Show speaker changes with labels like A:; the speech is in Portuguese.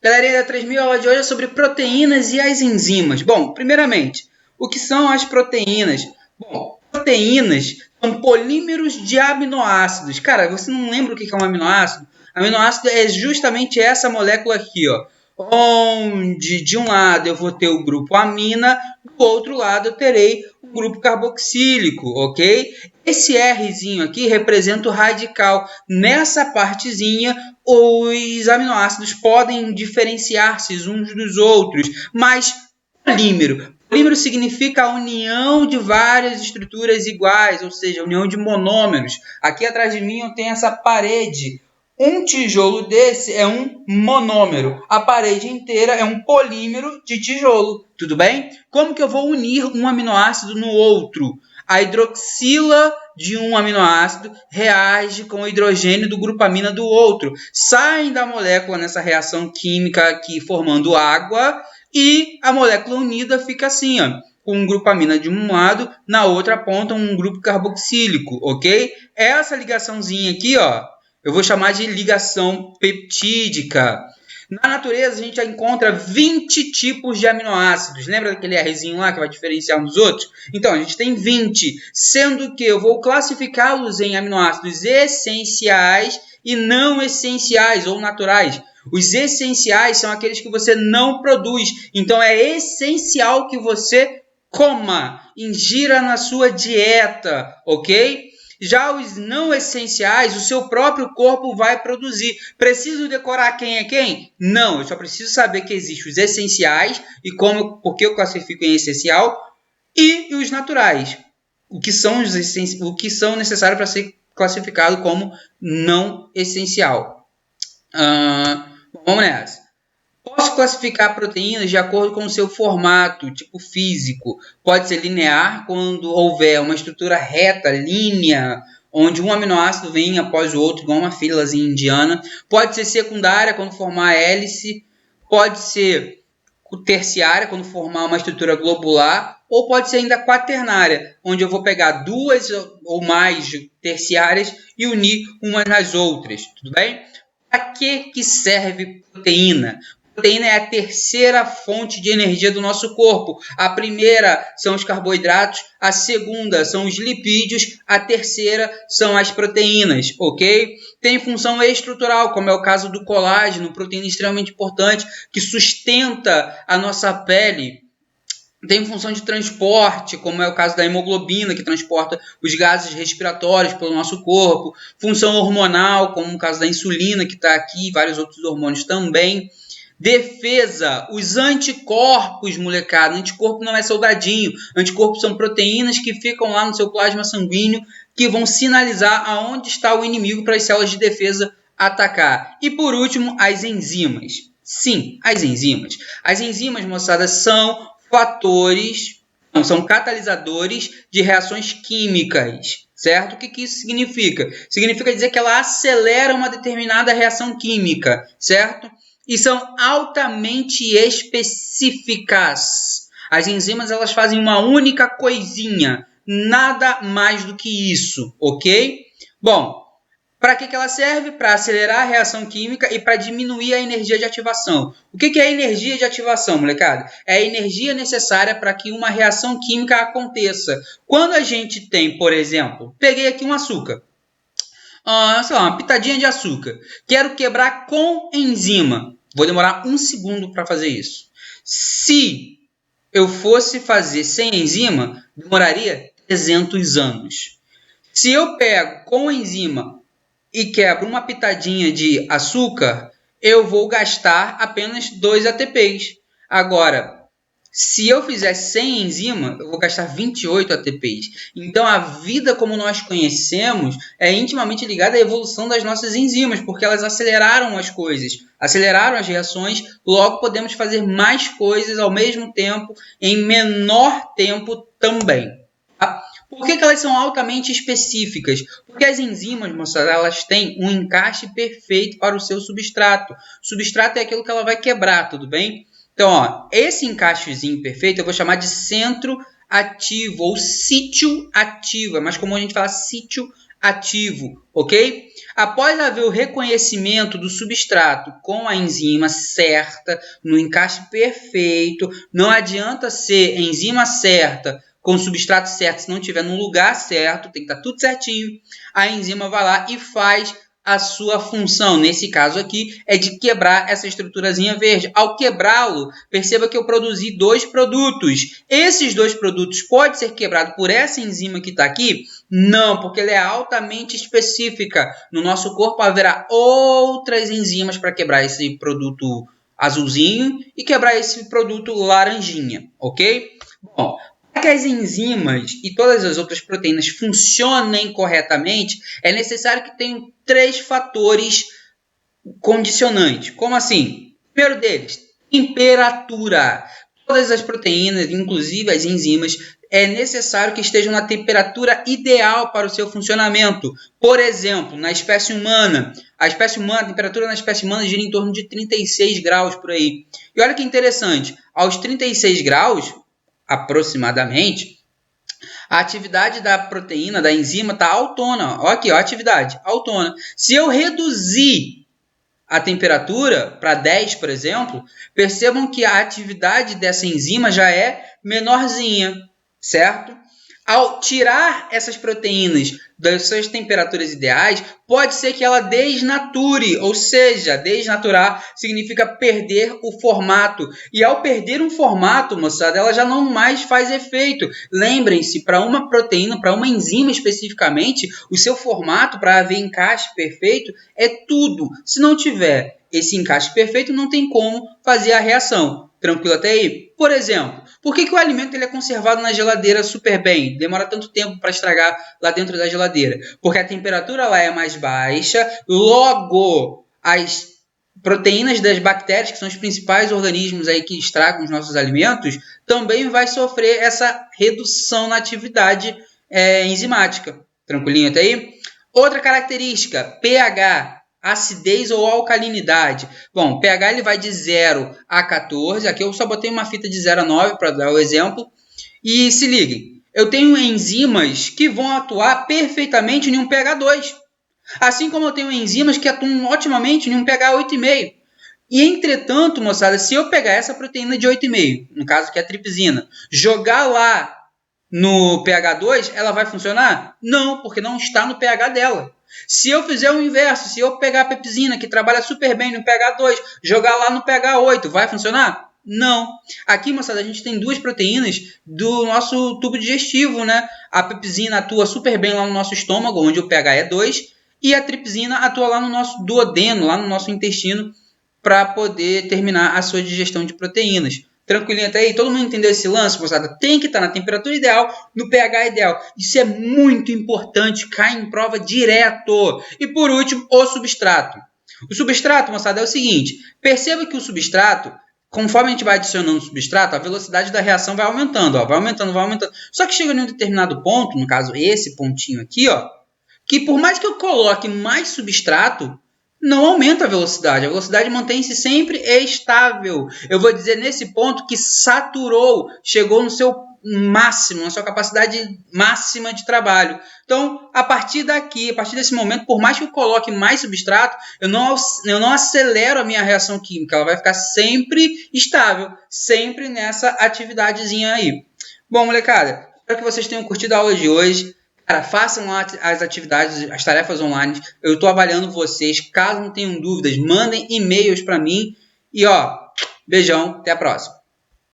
A: Galerinha da 3000, a aula de hoje é sobre proteínas e as enzimas. Bom, primeiramente, o que são as proteínas? Bom, proteínas são polímeros de aminoácidos. Cara, você não lembra o que é um aminoácido? Aminoácido é justamente essa molécula aqui, ó. Onde de um lado eu vou ter o grupo amina, do outro lado eu terei o grupo carboxílico, ok? Esse Rzinho aqui representa o radical. Nessa partezinha, os aminoácidos podem diferenciar-se uns dos outros, mas polímero. Polímero significa a união de várias estruturas iguais, ou seja, a união de monômeros. Aqui atrás de mim eu tenho essa parede. Um tijolo desse é um monômero. A parede inteira é um polímero de tijolo. Tudo bem? Como que eu vou unir um aminoácido no outro? A hidroxila de um aminoácido reage com o hidrogênio do grupo amina do outro. Saem da molécula nessa reação química aqui formando água e a molécula unida fica assim, ó, com um grupo amina de um lado, na outra ponta um grupo carboxílico, ok? Essa ligaçãozinha aqui, ó, eu vou chamar de ligação peptídica. Na natureza, a gente já encontra 20 tipos de aminoácidos. Lembra daquele Rzinho lá que vai diferenciar uns dos outros? Então, a gente tem 20, sendo que eu vou classificá-los em aminoácidos essenciais e não essenciais ou naturais. Os essenciais são aqueles que você não produz. Então, é essencial que você coma, ingira na sua dieta, ok? Já os não essenciais, o seu próprio corpo vai produzir. Preciso decorar quem é quem? Não, eu só preciso saber que existem os essenciais e porque eu classifico em essencial e os naturais. O que são necessários para ser classificado como não essencial. Vamos nessa. Posso classificar proteínas de acordo com o seu formato, tipo físico. Pode ser linear quando houver uma estrutura reta, linha, onde um aminoácido vem após o outro, igual uma filazinha indiana. Pode ser secundária quando formar a hélice. Pode ser terciária quando formar uma estrutura globular. Ou pode ser ainda quaternária, onde eu vou pegar duas ou mais terciárias e unir umas nas outras. Tudo bem? Para que serve proteína? Proteína é a terceira fonte de energia do nosso corpo. A primeira são os carboidratos, a segunda são os lipídios, a terceira são as proteínas, ok? Tem função estrutural, como é o caso do colágeno, proteína extremamente importante, que sustenta a nossa pele. Tem função de transporte, como é o caso da hemoglobina, que transporta os gases respiratórios pelo nosso corpo. Função hormonal, como o caso da insulina, que está aqui, vários outros hormônios também. Defesa, os anticorpos, molecada. Anticorpo não é soldadinho. Anticorpos são proteínas que ficam lá no seu plasma sanguíneo, que vão sinalizar aonde está o inimigo para as células de defesa atacar. E por último, as enzimas. Sim, as enzimas. As enzimas, moçada, são são catalisadores de reações químicas, certo? O que isso significa? Significa dizer que ela acelera uma determinada reação química, certo? E são altamente específicas. As enzimas, elas fazem uma única coisinha, nada mais do que isso, ok? Bom, para que ela serve? Para acelerar a reação química e para diminuir a energia de ativação. O que é a energia de ativação, molecada? É a energia necessária para que uma reação química aconteça. Quando a gente tem, por exemplo, peguei aqui um açúcar, sei lá, uma pitadinha de açúcar. Quero quebrar com enzima. Vou demorar 1 segundo para fazer isso. Se eu fosse fazer sem enzima, demoraria 300 anos. Se eu pego com enzima e quebro uma pitadinha de açúcar, eu vou gastar apenas 2 ATPs. Agora, se eu fizer sem enzima, eu vou gastar 28 ATPs. Então, a vida como nós conhecemos é intimamente ligada à evolução das nossas enzimas, porque elas aceleraram as coisas, aceleraram as reações, logo podemos fazer mais coisas ao mesmo tempo, em menor tempo também. Tá? Por que elas são altamente específicas? Porque as enzimas, moçada, elas têm um encaixe perfeito para o seu substrato. Substrato é aquilo que ela vai quebrar, tudo bem? Então, ó, esse encaixezinho perfeito eu vou chamar de centro ativo ou sítio ativo. É mais comum a gente falar sítio ativo, ok? Após haver o reconhecimento do substrato com a enzima certa, no encaixe perfeito, não adianta ser enzima certa com o substrato certo se não estiver no lugar certo, tem que estar tudo certinho. A enzima vai lá e faz a sua função, nesse caso aqui, é de quebrar essa estruturazinha verde. Ao quebrá-lo, perceba que eu produzi 2 produtos. Esses 2 produtos podem ser quebrados por essa enzima que está aqui? Não, porque ela é altamente específica. No nosso corpo haverá outras enzimas para quebrar esse produto azulzinho e quebrar esse produto laranjinha, ok? Bom, para que as enzimas e todas as outras proteínas funcionem corretamente, é necessário que tenham 3 fatores condicionantes. Como assim? Primeiro deles, temperatura. Todas as proteínas, inclusive as enzimas, é necessário que estejam na temperatura ideal para o seu funcionamento. Por exemplo, na espécie humana, a temperatura na espécie humana gira em torno de 36 graus por aí. E olha que interessante, aos 36 graus, aproximadamente, a atividade da proteína, da enzima, está autona. Olha aqui, ó, a atividade autona. Se eu reduzir a temperatura para 10, por exemplo, percebam que a atividade dessa enzima já é menorzinha, certo? Ao tirar essas proteínas das suas temperaturas ideais, pode ser que ela desnature, ou seja, desnaturar significa perder o formato. E ao perder um formato, moçada, ela já não mais faz efeito. Lembrem-se, para uma proteína, para uma enzima especificamente, o seu formato para haver encaixe perfeito é tudo. Se não tiver esse encaixe perfeito, não tem como fazer a reação. Tranquilo até aí? Por exemplo, por que o alimento ele é conservado na geladeira super bem? Demora tanto tempo para estragar lá dentro da geladeira? Porque a temperatura lá é mais baixa, logo as proteínas das bactérias, que são os principais organismos aí que estragam os nossos alimentos, também vai sofrer essa redução na atividade enzimática. Tranquilinho até aí? Outra característica, pH. Acidez ou alcalinidade. Bom, pH ele vai de 0 a 14. Aqui eu só botei uma fita de 0 a 9 para dar o exemplo. E se liguem, eu tenho enzimas que vão atuar perfeitamente em um pH 2. Assim como eu tenho enzimas que atuam otimamente em um pH 8,5. E entretanto, moçada, se eu pegar essa proteína de 8,5, no caso que é a tripsina, jogar lá no pH 2, ela vai funcionar? Não, porque não está no pH dela. Se eu fizer o inverso, se eu pegar a pepsina, que trabalha super bem no pH 2, jogar lá no pH 8, vai funcionar? Não. Aqui, moçada, a gente tem 2 proteínas do nosso tubo digestivo, né? A pepsina atua super bem lá no nosso estômago, onde o pH é 2, e a tripsina atua lá no nosso duodeno, lá no nosso intestino, para poder terminar a sua digestão de proteínas. Tranquilinho até aí? Todo mundo entendeu esse lance, moçada? Tem que estar na temperatura ideal, no pH ideal. Isso é muito importante, cai em prova direto. E por último, o substrato. O substrato, moçada, é o seguinte. Perceba que o substrato, conforme a gente vai adicionando o substrato, a velocidade da reação vai aumentando. Ó, vai aumentando, vai aumentando. Só que chega em um determinado ponto, no caso esse pontinho aqui, ó, que por mais que eu coloque mais substrato, não aumenta a velocidade mantém-se sempre estável. Eu vou dizer nesse ponto que saturou, chegou no seu máximo, na sua capacidade máxima de trabalho. Então, a partir daqui, a partir desse momento, por mais que eu coloque mais substrato, eu não acelero a minha reação química, ela vai ficar sempre estável, sempre nessa atividadezinha aí. Bom, molecada, espero que vocês tenham curtido a aula de hoje. Cara, façam lá as atividades, as tarefas online. Eu estou avaliando vocês. Caso não tenham dúvidas, mandem e-mails para mim. E ó, beijão, até a próxima.